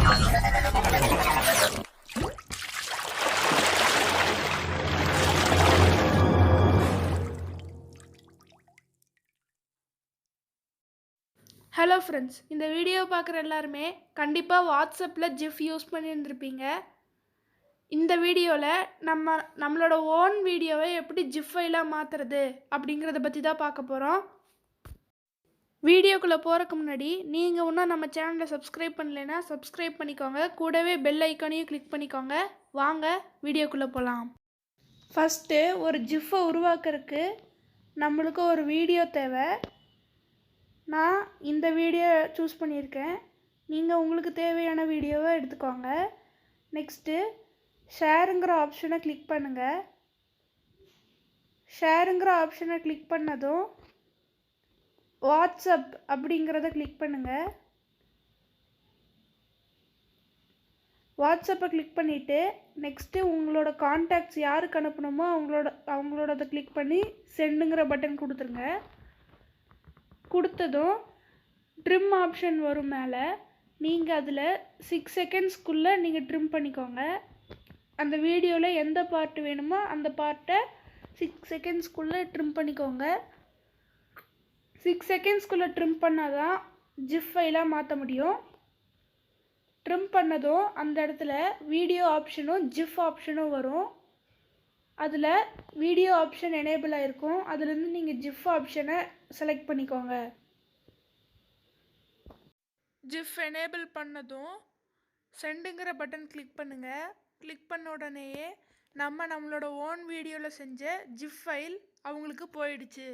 Hello friends, இந்த video பார்க்குற எல்லாருமே கண்டிப்பாக வாட்ஸ்அப்பில் ஜிஃப் யூஸ் பண்ணியிருந்திருப்பீங்க. இந்த வீடியோவில் நம்மளோட ஓன் வீடியோவை எப்படி ஜிஃப் ஃபைலாக மாற்றுறது அப்படிங்கிறத பற்றி தான் பார்க்க போகிறோம். வீடியோக்குள்ளே போகிறதுக்கு முன்னாடி நீங்கள் இன்னும் நம்ம சேனலை சப்ஸ்கிரைப் பண்ணலைன்னா சப்ஸ்கிரைப் பண்ணிக்கோங்க. கூடவே பெல் ஐக்கானையும் கிளிக் பண்ணிக்கோங்க. வாங்க வீடியோக்குள்ளே போகலாம். ஃபஸ்ட்டு ஒரு ஜிஃப்பை உருவாக்குறதுக்கு நம்மளுக்கு ஒரு வீடியோ தேவை. நான் இந்த வீடியோ சூஸ் பண்ணியிருக்கேன். நீங்கள் உங்களுக்கு தேவையான வீடியோவை எடுத்துக்கோங்க. நெக்ஸ்ட்டு ஷேருங்கிற ஆப்ஷனை கிளிக் பண்ணுங்கள். ஷேருங்கிற ஆப்ஷனை கிளிக் பண்ணதும் வாட்ஸ்அப் அப்படிங்கிறத கிளிக் பண்ணுங்கள். வாட்ஸ்அப்பை கிளிக் பண்ணிவிட்டு நெக்ஸ்ட்டு உங்களோட கான்டாக்ட்ஸ் யாருக்கு அனுப்பணுமோ அவங்களோடதை கிளிக் பண்ணி சென்டுங்கிற பட்டன் கொடுத்துருங்க. கொடுத்ததும் ட்ரிம் ஆப்ஷன் வரும் மேலே. நீங்கள் அதில் 6 செகண்ட்ஸ்க்குள்ளே நீங்கள் ட்ரிம் பண்ணிக்கோங்க. அந்த வீடியோவில் எந்த பார்ட் வேணுமோ அந்த பார்ட்டை 6 செகண்ட்ஸ்க்குள்ளே ட்ரிம் பண்ணிக்கோங்க. 6 செகண்ட்ஸ்க்குள்ளே ட்ரிம் பண்ணால் தான் ஜிஃப் ஃபைலாக மாற்ற முடியும். ட்ரிம் பண்ணதும் அந்த இடத்துல வீடியோ ஆப்ஷனும் ஜிஃப் ஆப்ஷனும் வரும். அதில் வீடியோ ஆப்ஷன் எனேபிள் ஆகிருக்கும். அதுலேருந்து நீங்கள் ஜிஃப் ஆப்ஷனை செலக்ட் பண்ணிக்கோங்க. ஜிஃப் எனேபிள் பண்ணதும் சென்டுங்கிற பட்டன் கிளிக் பண்ணுங்கள். கிளிக் பண்ண உடனேயே நம்மளோட ஓன் வீடியோவில் செஞ்ச ஜிஃப் ஃபைல் அவங்களுக்கு போயிடுச்சு.